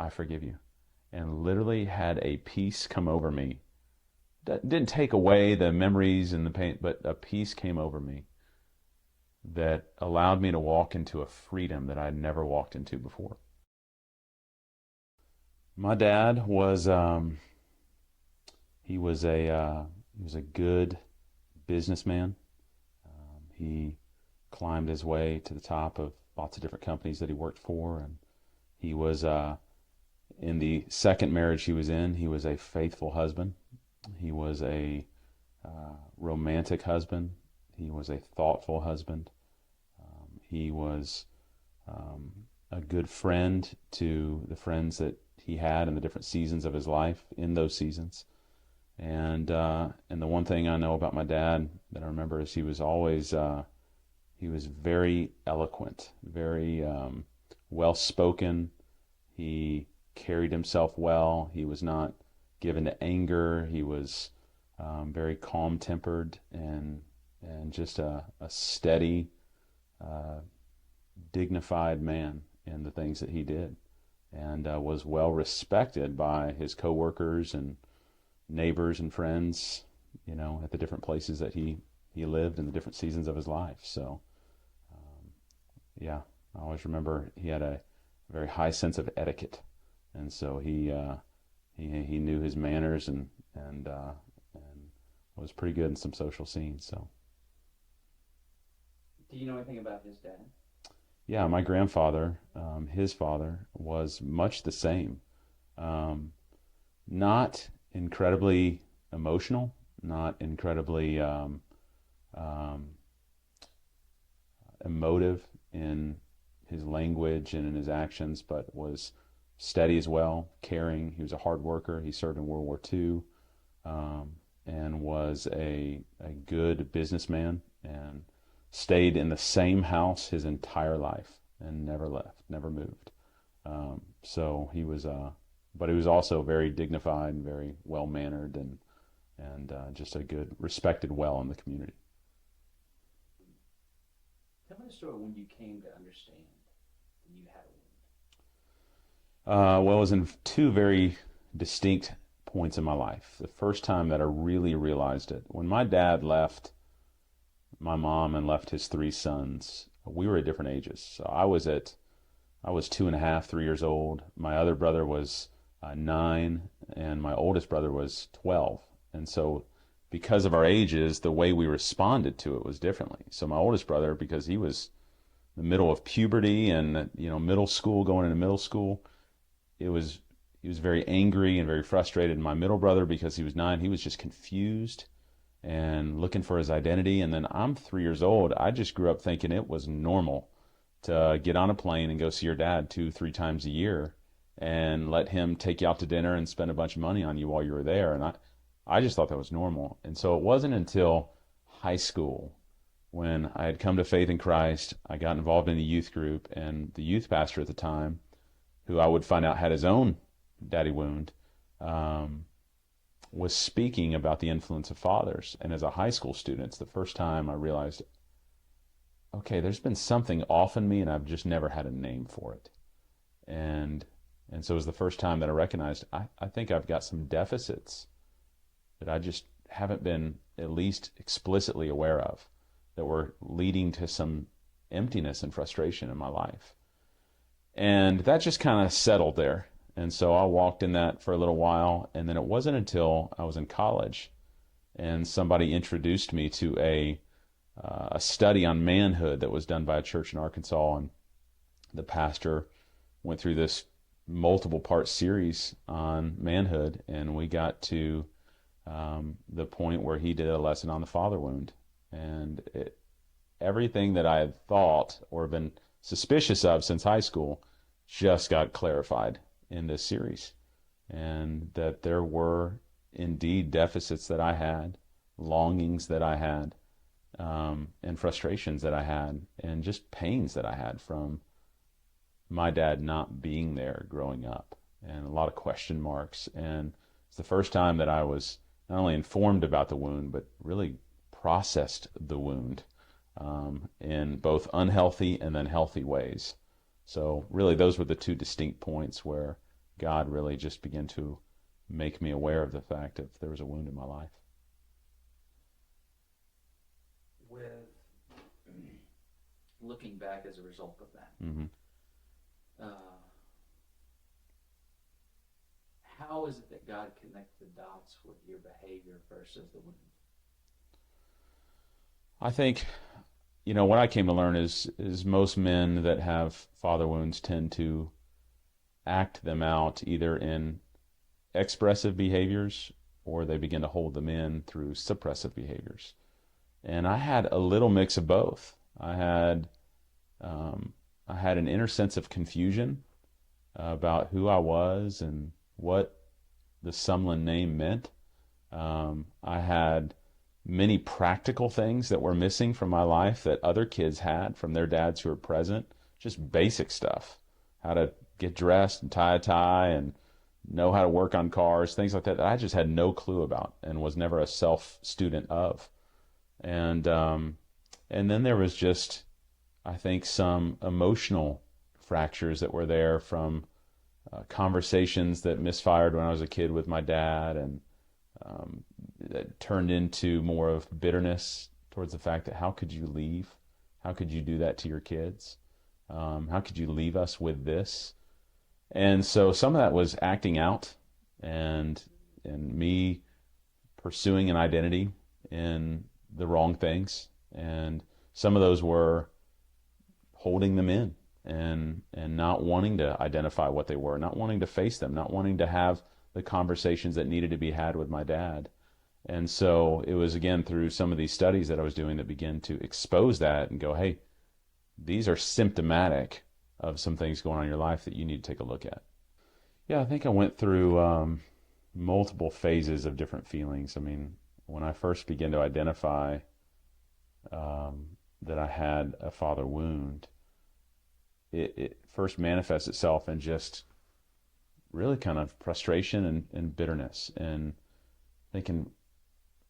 I forgive you. And literally had a peace come over me. That didn't take away the memories and the pain, but a peace came over me that allowed me to walk into a freedom that I had never walked into before. My dad was he was a good businessman. He climbed his way to the top of lots of different companies that he worked for, and he was in the second marriage he was in, he was a faithful husband. He was a romantic husband. He was a thoughtful husband. He was a good friend to the friends that he had in the different seasons of his life in those seasons. And the one thing I know about my dad that I remember is he was always he was very eloquent, very well spoken. He carried himself well. He was not given to anger. He was very calm tempered and just a steady, dignified man in the things that he did, and was well respected by his coworkers and neighbors and friends, you know, at the different places that he lived in the different seasons of his life. So, yeah, I always remember he had a very high sense of etiquette, and so he knew his manners and was pretty good in some social scenes. So, do you know anything about his dad? yeah, my grandfather, his father, was much the same. Not incredibly emotional, not incredibly emotive in his language and in his actions, but was steady as well, caring. He was a hard worker. He served in World War II, and was a good businessman, and stayed in the same house his entire life and never left, never moved. So he was, but he was also very dignified and very well mannered, and just a good, respected well in the community. Tell me a story when you came to understand when you had a wound. Well, it was in two very distinct points in my life. The first time that I really realized it, when my dad left my mom and left his three sons, we were at different ages. So I was 2.5, 3 years old. My other brother was 9, and my oldest brother was 12. And so because of our ages, the way we responded to it was differently. So my oldest brother, because he was in the middle of puberty and, you know, middle school, going into middle school, he was very angry and very frustrated. And my middle brother, because he was 9, he was just confused and looking for his identity. And then I'm 3 years old. I just grew up thinking it was normal to get on a plane and go see your dad 2, 3 times a year and let him take you out to dinner and spend a bunch of money on you while you were there. And I just thought that was normal. And so it wasn't until high school, when I had come to faith in Christ, I got involved in a youth group, and the youth pastor at the time, who I would find out had his own daddy wound, was speaking about the influence of fathers. And as a high school student, it's the first time I realized, okay, there's been something off in me, and I've just never had a name for it. And so it was the first time that I recognized, I think I've got some deficits that I just haven't been at least explicitly aware of, that were leading to some emptiness and frustration in my life. And that just kind of settled there. And so I walked in that for a little while, and then it wasn't until I was in college and somebody introduced me to a study on manhood that was done by a church in Arkansas, and the pastor went through this multiple part series on manhood, and we got to the point where he did a lesson on the father wound, and everything that I had thought or been suspicious of since high school just got clarified in this series, and that there were indeed deficits that I had, longings that I had, and frustrations that I had, and just pains that I had from my dad not being there growing up, and a lot of question marks. And it's the first time that I was not only informed about the wound, but really processed the wound in both unhealthy and then healthy ways. So really those were the two distinct points where God really just began to make me aware of the fact that there was a wound in my life. With looking back as a result of that, Mm-hmm. How is it that God connects the dots with your behavior versus the wound? I think, what I came to learn is most men that have father wounds tend to act them out either in expressive behaviors or they begin to hold them in through suppressive behaviors. And I had a little mix of both. I had an inner sense of confusion about who I was and what the Sumlin name meant. I had many practical things that were missing from my life that other kids had from their dads who were present. Just basic stuff. How to get dressed and tie a tie and know how to work on cars, things like that I just had no clue about and was never a self-student of. And then there was just, I think, some emotional fractures that were there from conversations that misfired when I was a kid with my dad, and that turned into more of bitterness towards the fact that how could you leave? How could you do that to your kids? How could you leave us with this? And so some of that was acting out and me pursuing an identity in the wrong things. And some of those were holding them in and not wanting to identify what they were, not wanting to face them, not wanting to have the conversations that needed to be had with my dad. And so it was, again, through some of these studies that I was doing that began to expose that and go, hey, these are symptomatic of some things going on in your life that you need to take a look at. Yeah, I think I went through multiple phases of different feelings. I mean, when I first began to identify that I had a father wound, it first manifests itself in just really kind of frustration and bitterness and thinking,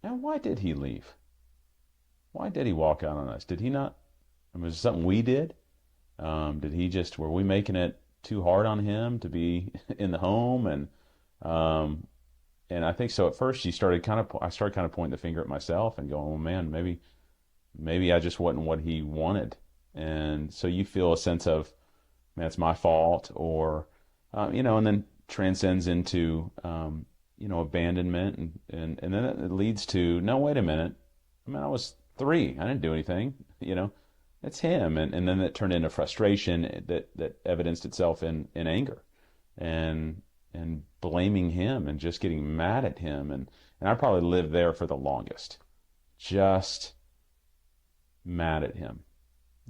now, why did he leave? Why did he walk out on us? Did he not? I mean, was it something we did? Were we making it too hard on him to be in the home? And I think so. At first, I started kind of pointing the finger at myself and going, well, man, maybe I just wasn't what he wanted. And so you feel a sense of, man, it's my fault, or, and then transcends into, abandonment. And then it leads to, no, wait a minute. I mean, I was 3. I didn't do anything, It's him. And then it turned into frustration that evidenced itself in anger and blaming him and just getting mad at him. And I probably lived there for the longest, just mad at him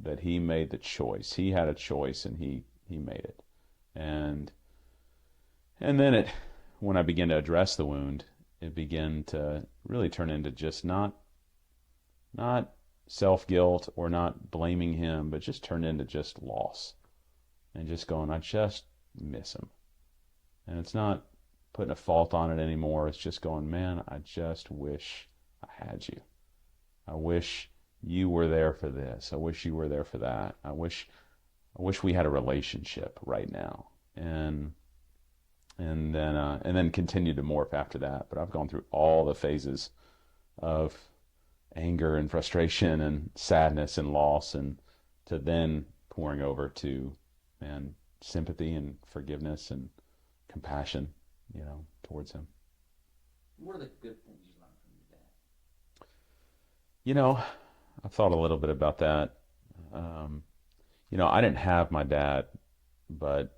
that he made the choice. He had a choice and he made it. And then when I began to address the wound, it began to really turn into just not self-guilt or not blaming him, but just turned into just loss and just going, I just miss him. And it's not putting a fault on it anymore. It's just going, man, I just wish I had you. I wish you were there for this. I wish you were there for that. I wish we had a relationship right now. And then continued to morph after that. But I've gone through all the phases of anger and frustration and sadness and loss, and to then pouring over to, man, sympathy and forgiveness and compassion, towards him. What are the good things you learned from your dad? I've thought a little bit about that. I didn't have my dad, but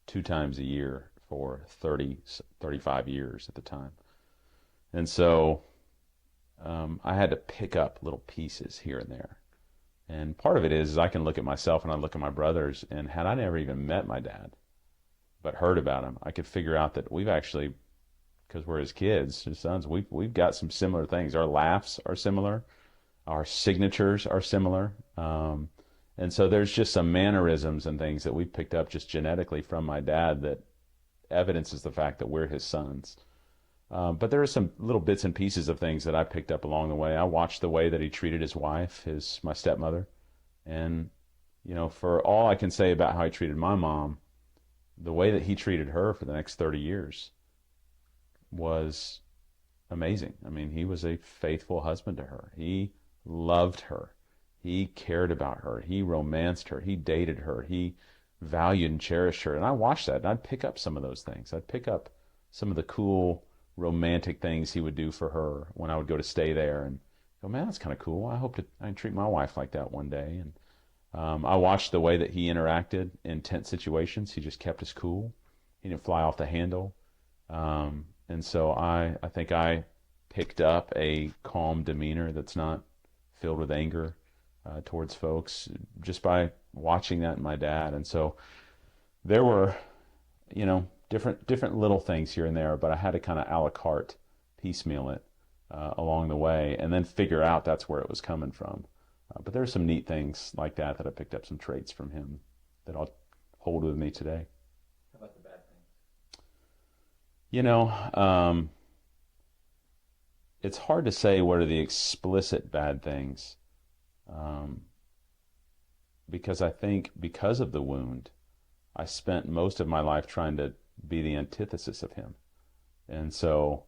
2 times a year for 35 years at the time. And so I had to pick up little pieces here and there. And part of it is I can look at myself and I look at my brothers, and had I never even met my dad, but heard about him, I could figure out that we've actually, because we're his kids, his sons, we've got some similar things. Our laughs are similar. Our signatures are similar. And so there's just some mannerisms and things that we've picked up just genetically from my dad that evidences the fact that we're his sons. But there are some little bits and pieces of things that I picked up along the way. I watched the way that he treated his wife, my stepmother. And, for all I can say about how he treated my mom, the way that he treated her for the next 30 years was amazing. I mean, he was a faithful husband to her. He loved her. He cared about her. He romanced her. He dated her. He valued and cherished her. And I watched that, and I'd pick up some of those things. I'd pick up some of the cool romantic things he would do for her when I would go to stay there, and go, man, that's kind of cool. I hope I can treat my wife like that one day. And I watched the way that he interacted in tense situations. He just kept his cool. He didn't fly off the handle. And so I think I picked up a calm demeanor that's not filled with anger towards folks just by watching that in my dad. And so there were, different little things here and there, but I had to kind of a la carte piecemeal it along the way and then figure out that's where it was coming from. But there's some neat things like that I picked up, some traits from him that I'll hold with me today. How about the bad things? It's hard to say what are the explicit bad things, because I think because of the wound, I spent most of my life trying to be the antithesis of him. And so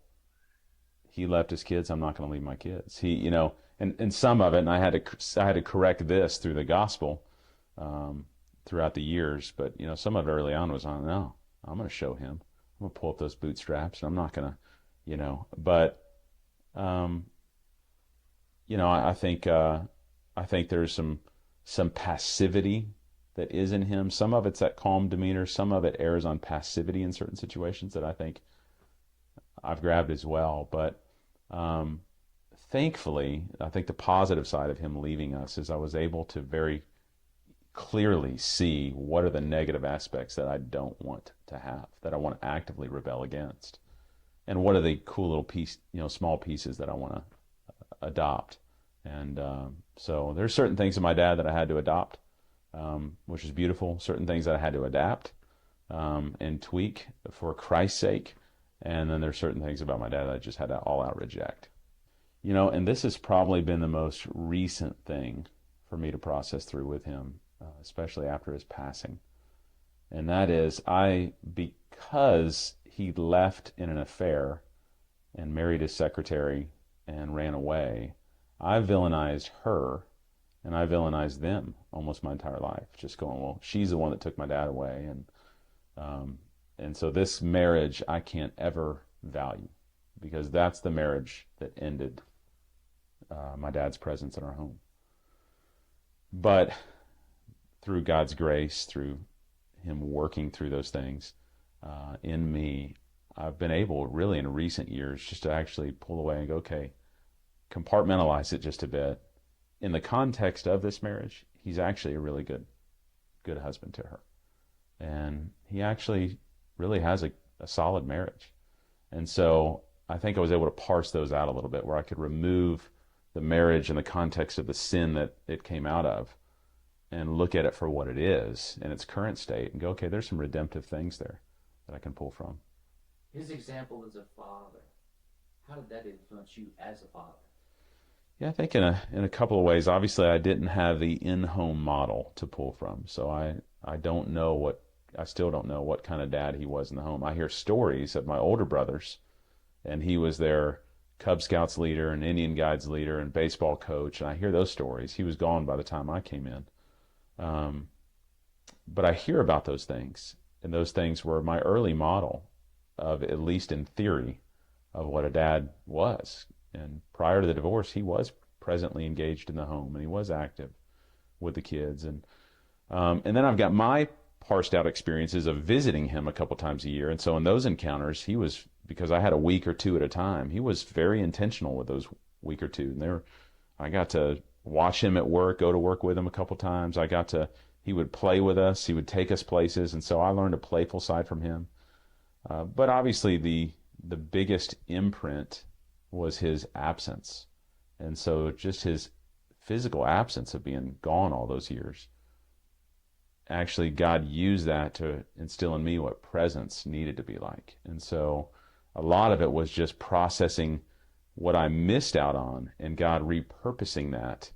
he left his kids. I'm not going to leave my kids. And some of it, and I had to correct this through the gospel throughout the years. But some of it early on was no, I'm going to show him. I'm going to pull up those bootstraps, and I'm not going to, But I think there's some passivity that is in him. Some of it's that calm demeanor. Some of it errs on passivity in certain situations that I think I've grabbed as well. But thankfully, I think the positive side of him leaving us is I was able to very clearly see what are the negative aspects that I don't want to have, that I want to actively rebel against, and what are the cool little small pieces that I want to adopt. And so there's certain things in my dad that I had to adopt, which is beautiful. Certain things that I had to adapt and tweak for Christ's sake. And then there's certain things about my dad that I just had to all out reject. And this has probably been the most recent thing for me to process through with him, especially after his passing. And that is, because he left in an affair and married his secretary and ran away, I villainized her and I villainized them almost my entire life. Just going, well, she's the one that took my dad away. And so this marriage I can't ever value, because that's the marriage that ended my dad's presence in our home. But through God's grace, through him working through those things in me, I've been able really in recent years just to actually pull away and go, okay, compartmentalize it just a bit. In the context of this marriage, he's actually a really good husband to her. And he actually really has a solid marriage. And so I think I was able to parse those out a little bit, where I could remove the marriage in the context of the sin that it came out of and look at it for what it is in its current state and go, okay, there's some redemptive things there that I can pull from. His example as a father, how did that influence you as a father? Yeah, I think in a couple of ways. Obviously, I didn't have the in-home model to pull from, so I still don't know what kind of dad he was in the home. I hear stories of my older brothers, and he was their Cub Scouts leader and Indian Guides leader and baseball coach, and I hear those stories. He was gone by the time I came in. But I hear about those things, and those things were my early model of, at least in theory, of what a dad was. And prior to the divorce, he was presently engaged in the home, and he was active with the kids. And then I've got my parsed out experiences of visiting him a couple times a year. And so in those encounters, he was, because I had a week or two at a time, he was very intentional with those week or two. And I got to watch him at work, go to work with him a couple times. He would play with us. He would take us places. And so I learned a playful side from him. But obviously the biggest imprint was his absence. And so just his physical absence of being gone all those years, actually God used that to instill in me what presence needed to be like. And so a lot of it was just processing what I missed out on and God repurposing that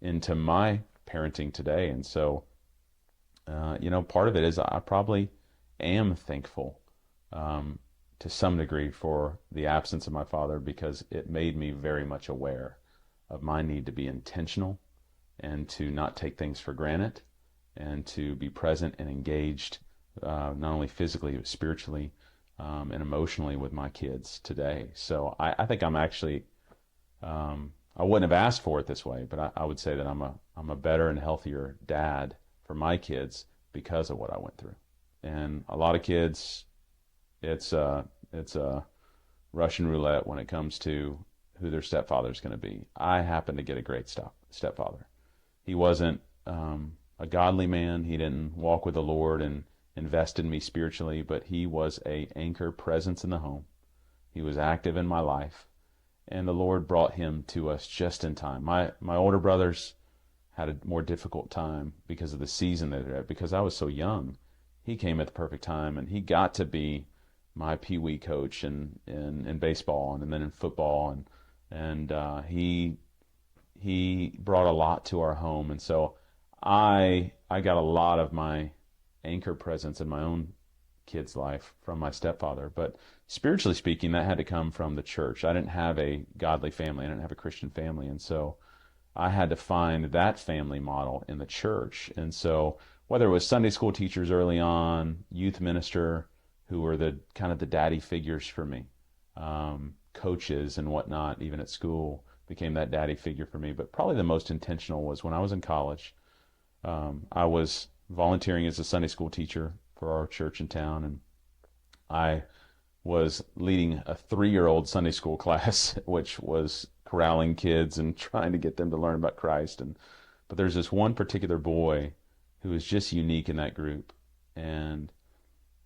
into my parenting today. And so, part of it is I probably am thankful to some degree for the absence of my father, because it made me very much aware of my need to be intentional and to not take things for granted and to be present and engaged, not only physically but spiritually and emotionally with my kids today. So I think I'm actually, I wouldn't have asked for it this way, but I would say that I'm a better and healthier dad for my kids because of what I went through. And a lot of kids, it's a Russian roulette when it comes to who their stepfather is going to be. I happen to get a great stepfather. He wasn't a godly man. He didn't walk with the Lord and invest in me spiritually, but he was a anchor presence in the home. He was active in my life, and the Lord brought him to us just in time. My older brothers had a more difficult time because of the season that they're at. Because I was so young, he came at the perfect time, and he got to be my Pee Wee coach in baseball and then in football, and he brought a lot to our home, and so I got a lot of my anchor presence in my own kid's life from my stepfather. But spiritually speaking, that had to come from the church. I didn't have a godly family. I didn't have a Christian family. And so I had to find that family model in the church. And so whether it was Sunday school teachers early on, youth minister, who were the kind of the daddy figures for me, coaches and whatnot, even at school, became that daddy figure for me. But probably the most intentional was when I was in college. I was volunteering as a Sunday school teacher for our church in town, and I was leading a 3-year-old Sunday school class, which was corralling kids and trying to get them to learn about Christ. But there's this one particular boy who was just unique in that group, and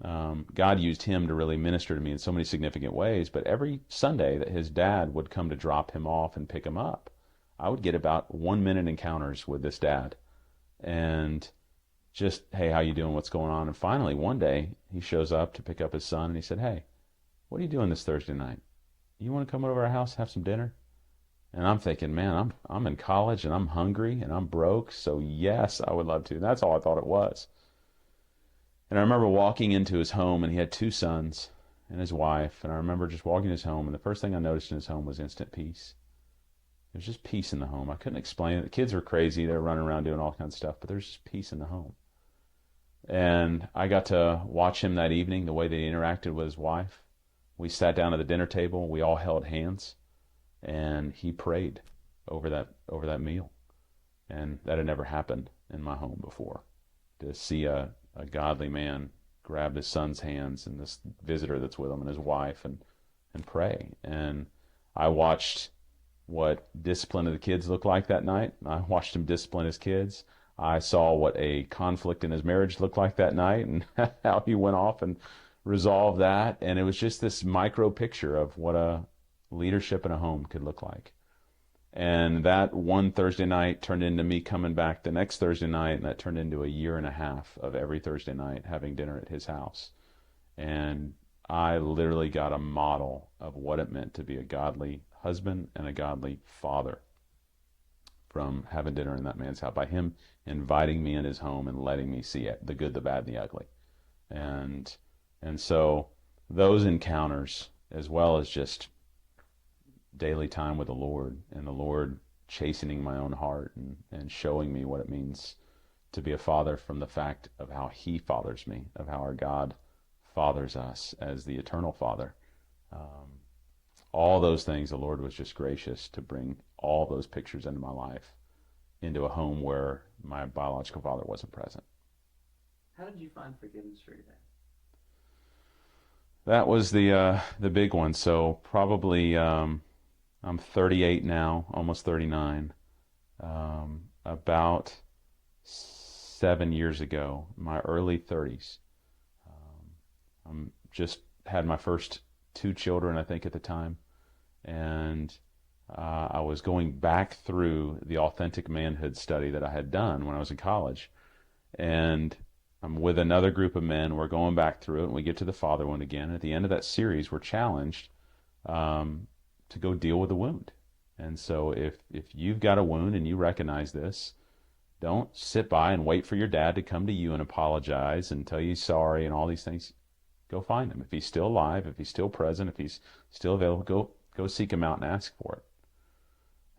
God used him to really minister to me in so many significant ways. But every Sunday that his dad would come to drop him off and pick him up, I would get about 1-minute encounters with this dad, and just, hey, how you doing? What's going on? And finally, one day, he shows up to pick up his son, and he said, hey, what are you doing this Thursday night? You want to come over to our house, have some dinner? And I'm thinking, man, I'm in college, and I'm hungry, and I'm broke, so yes, I would love to. And that's all I thought it was. And I remember walking into his home, and he had 2 sons and his wife, and I remember just walking in his home, and the first thing I noticed in his home was instant peace. There's just peace in the home. I couldn't explain it. The kids were crazy. They were running around doing all kinds of stuff, but there's just peace in the home. And I got to watch him that evening, the way they interacted with his wife. We sat down at the dinner table. We all held hands, and he prayed over that meal. And that had never happened in my home before. To see a godly man grab his son's hands and this visitor that's with him and his wife and pray. And I watched what discipline of the kids looked like that night. I watched him discipline his kids. I saw what a conflict in his marriage looked like that night and how he went off and resolved that. And it was just this micro picture of what a leadership in a home could look like. And that one Thursday night turned into me coming back the next Thursday night, and that turned into a 1.5 years of every Thursday night having dinner at his house. And I literally got a model of what it meant to be a godly husband and a godly father from having dinner in that man's house, by him inviting me in his home and letting me see it, the good, the bad, and the ugly. And so those encounters, as well as just daily time with the Lord, and the Lord chastening my own heart and showing me what it means to be a father from the fact of how he fathers me, of how our God fathers us as the eternal Father. All those things, the Lord was just gracious to bring all those pictures into my life, into a home where my biological father wasn't present. How did you find forgiveness for your dad? That was the big one. So probably I'm 38 now, almost 39. About 7 years ago, my early 30s. I'm just had my first 2 children, I think, at the time, and I was going back through the authentic manhood study that I had done when I was in college, and I'm with another group of men. We're going back through it, and we get to the father one again. At the end of that series, we're challenged to go deal with the wound. And so if you've got a wound and you recognize this, Don't sit by and wait for your dad to come to you and apologize and tell you he's sorry and all these things. Go find him. If he's still alive, if he's still present, if he's still available, go seek him out and ask for it.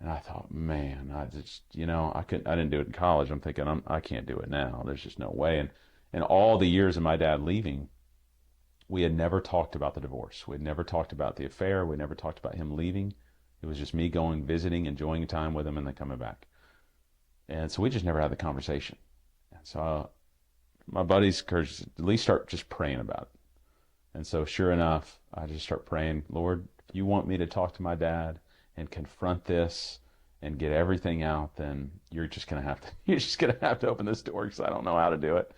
And I thought, man, I just, I didn't do it in college. I'm thinking, I can't do it now. There's just no way. And all the years of my dad leaving, we had never talked about the divorce. We had never talked about the affair. We never talked about him leaving. It was just me going, visiting, enjoying time with him, and then coming back. And so we just never had the conversation. And so my buddies encouraged, at least start just praying about it. And so sure enough, I just start praying, Lord, if you want me to talk to my dad and confront this and get everything out, then you're just going to have to open this door because I don't know how to do it.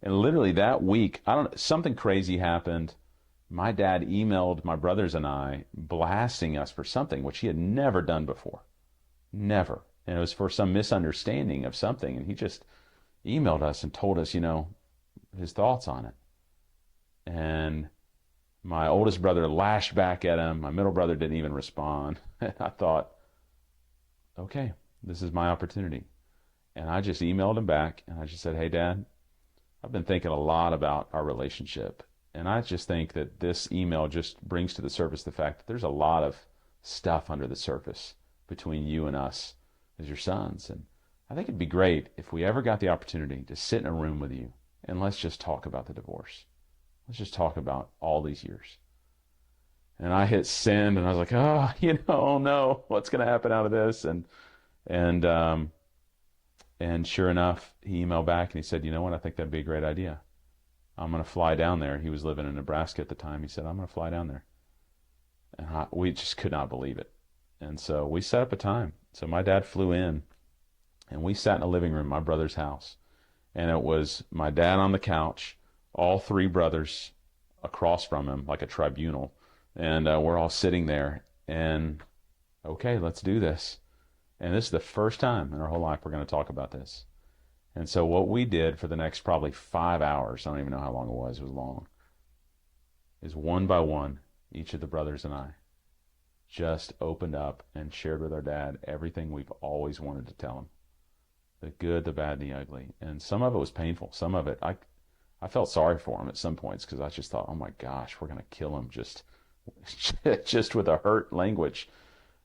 And literally that week, something crazy happened. My dad emailed my brothers and I blasting us for something which he had never done before. Never. And it was for some misunderstanding of something. And he just emailed us and told us, his thoughts on it. And my oldest brother lashed back at him. My middle brother didn't even respond. And I thought, okay, this is my opportunity. And I just emailed him back and I just said, hey, Dad, I've been thinking a lot about our relationship. And I just think that this email just brings to the surface the fact that there's a lot of stuff under the surface between you and us as your sons. And I think it'd be great if we ever got the opportunity to sit in a room with you and let's just talk about the divorce. Let's just talk about all these years. And I hit send and I was like, oh no, what's going to happen out of this? And sure enough, he emailed back and he said, you know what, I think that'd be a great idea. I'm going to fly down there. He was living in Nebraska at the time. He said, I'm going to fly down there. And we just could not believe it. And so we set up a time. So my dad flew in and we sat in a living room, my brother's house. And it was my dad on the couch, all three brothers across from him, like a tribunal. And we're all sitting there and, okay, let's do this. And this is the first time in our whole life we're going to talk about this. And so what we did for the next probably 5 hours, I don't even know how long it was long, is one by one, each of the brothers and I just opened up and shared with our dad everything we've always wanted to tell him. The good, the bad, the ugly. And some of it was painful. Some of it, I felt sorry for him at some points because I just thought, oh my gosh, we're going to kill him just with a hurt language.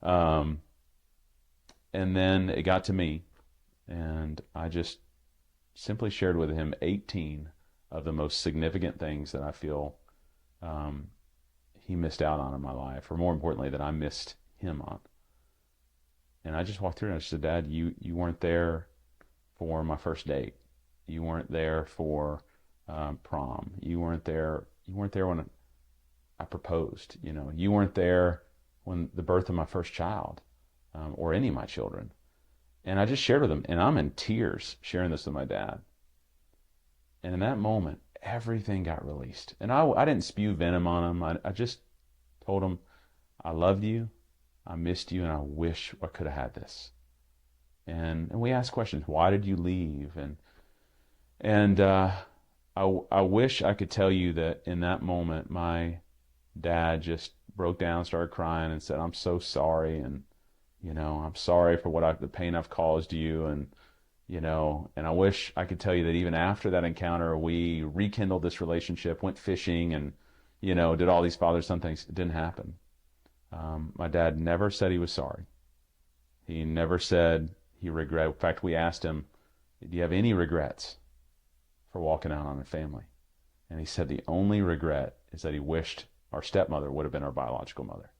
And then it got to me, and I just simply shared with him 18 of the most significant things that I feel he missed out on in my life, or more importantly, that I missed him on. And I just walked through and I said, Dad, you weren't there for my first date. You weren't there for prom. You weren't there when I proposed. You weren't there when the birth of my first child, or any of my children. And I just shared with him, and I'm in tears sharing this with my dad. And in that moment, everything got released. And I didn't spew venom on him. I just told him, I loved you, I missed you, and I wish I could have had this. And we asked questions. Why did you leave? And I wish I could tell you that in that moment, my dad just broke down, started crying, and said, I'm so sorry, and I'm sorry for the pain I've caused you, and I wish I could tell you that even after that encounter, we rekindled this relationship, went fishing, and did all these father-son things. It didn't happen. My dad never said he was sorry. He never said he regretted. In fact, we asked him, do you have any regrets for walking out on a family? And he said the only regret is that he wished our stepmother would have been our biological mother,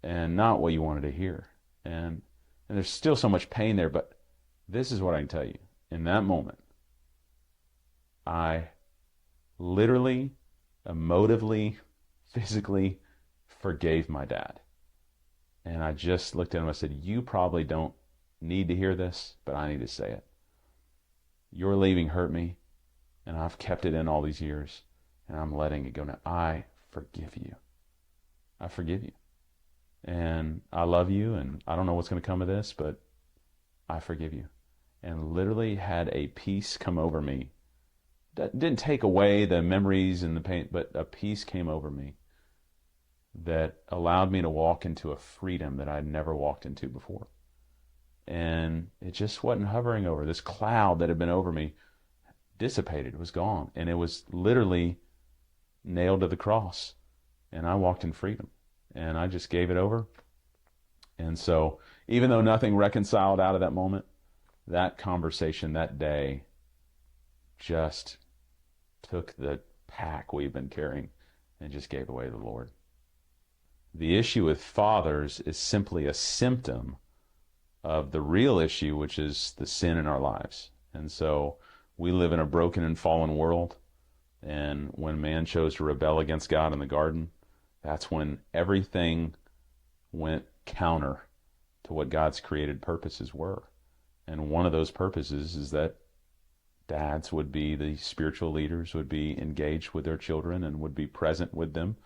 and not what you wanted to hear. And there's still so much pain there, but this is what I can tell you. In that moment, I literally, emotively, physically forgave my dad. And I just looked at him and I said, you probably don't need to hear this, but I need to say it. Your leaving hurt me, and I've kept it in all these years, and I'm letting it go now. I forgive you. I forgive you. And I love you, and I don't know what's going to come of this, but I forgive you. And literally had a peace come over me. That didn't take away the memories and the pain, but a peace came over me that allowed me to walk into a freedom that I'd never walked into before. and it just wasn't hovering over. This cloud that had been over me dissipated, it was gone, and it was literally nailed to the cross, and I walked in freedom, and I just gave it over. And so even though nothing reconciled out of that moment, that conversation that day just took the pack we've been carrying and just gave away to the Lord. The issue with fathers is simply a symptom of the real issue, which is the sin in our lives. And so we live in a broken and fallen world. And when man chose to rebel against God in the garden, that's when everything went counter to what God's created purposes were. And one of those purposes is that dads would be the spiritual leaders, would be engaged with their children and would be present with them.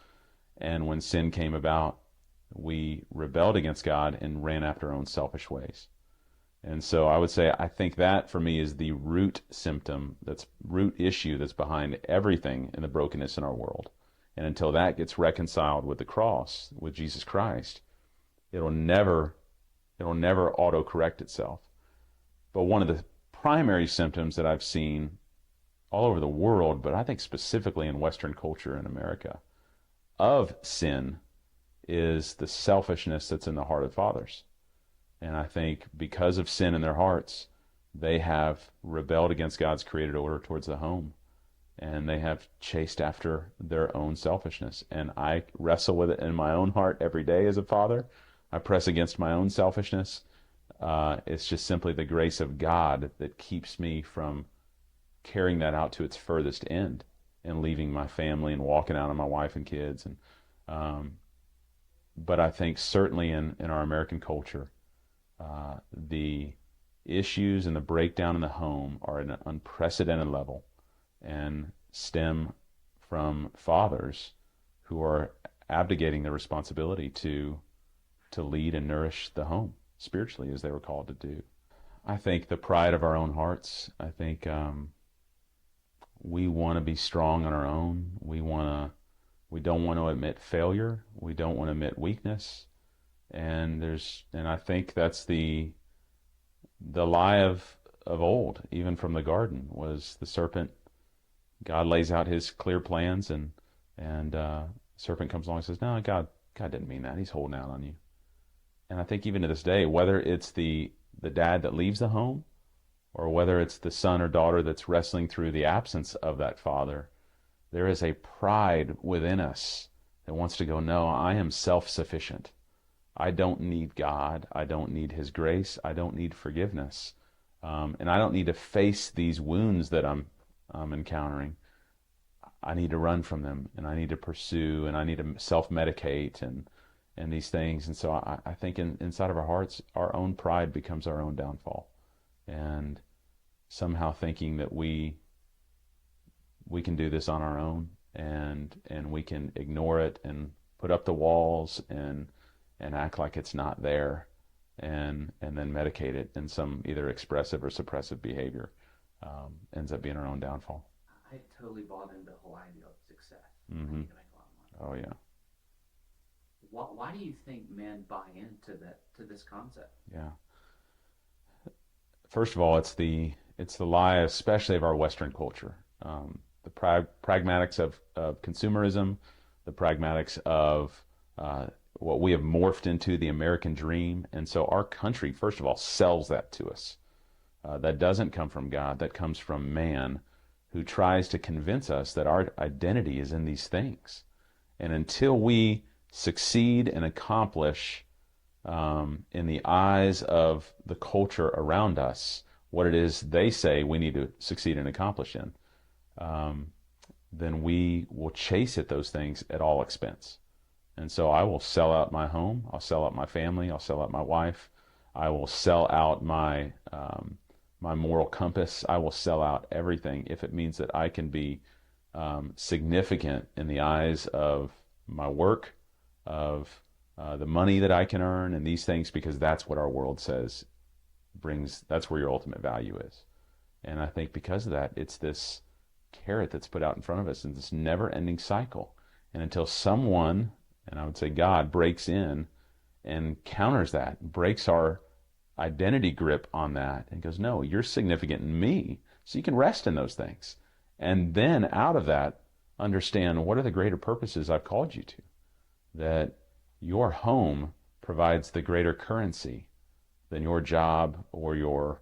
And when sin came about, we rebelled against God and ran after our own selfish ways. And so I would say, I think that for me is the root symptom, that's root issue that's behind everything in the brokenness in our world. And until that gets reconciled with the cross, with Jesus Christ, it'll never auto-correct itself. But one of the primary symptoms that I've seen all over the world, but I think specifically in Western culture in America, of sin is the selfishness that's in the heart of fathers. And I think because of sin in their hearts, they have rebelled against God's created order towards the home. And they have chased after their own selfishness. And I wrestle with it in my own heart every day as a father. I press against my own selfishness. It's just simply the grace of God that keeps me from carrying that out to its furthest end and leaving my family and walking out on my wife and kids. And but I think certainly in our American culture, the issues and the breakdown in the home are at an unprecedented level and stem from fathers who are abdicating their responsibility to lead and nourish the home spiritually as they were called to do. I think the pride of our own hearts, I think we want to be strong on our own. We don't want to admit failure. We don't want to admit weakness. And I think that's the lie of old, even from the garden, was the serpent. God lays out his clear plans, and serpent comes along and says, "No, God didn't mean that. He's holding out on you." And I think even to this day, whether it's the dad that leaves the home, or whether it's the son or daughter that's wrestling through the absence of that father, there is a pride within us that wants to go, "No, I am self-sufficient. I don't need God. I don't need his grace. I don't need forgiveness. And I don't need to face these wounds that I'm encountering. I need to run from them, and I need to pursue, and I need to self-medicate and these things." And so I think inside of our hearts, our own pride becomes our own downfall. And somehow thinking that we can do this on our own, and we can ignore it and put up the walls and act like it's not there, and then medicate it in some either expressive or suppressive behavior, ends up being our own downfall. I totally bought into the whole idea of success. Mm-hmm. I need to make a lot of money. Oh yeah. Why do you think men buy into this concept? Yeah. First of all, it's the lie, especially of our Western culture. The pragmatics of consumerism, the pragmatics of what we have morphed into, the American dream. And so our country, first of all, sells that to us. That doesn't come from God. That comes from man, who tries to convince us that our identity is in these things. And until we succeed and accomplish in the eyes of the culture around us what it is they say we need to succeed and accomplish in, then we will chase at those things at all expense. And so I will sell out my home, I'll sell out my family, I'll sell out my wife, I will sell out my my moral compass, I will sell out everything if it means that I can be significant in the eyes of my work, of the money that I can earn, and these things, because that's what our world says that's where your ultimate value is. And I think because of that, it's this carrot that's put out in front of us in this never-ending cycle. And until someone, and I would say God, breaks in and counters that, breaks our identity grip on that and goes, no, you're significant in me. So you can rest in those things. And then out of that, understand what are the greater purposes I've called you to. That your home provides the greater currency than your job or your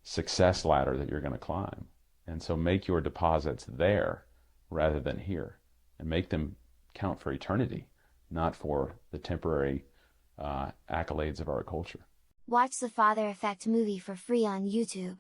success ladder that you're going to climb. And so make your deposits there rather than here, and make them count for eternity, not for the temporary accolades of our culture. Watch the Father Effect movie for free on YouTube.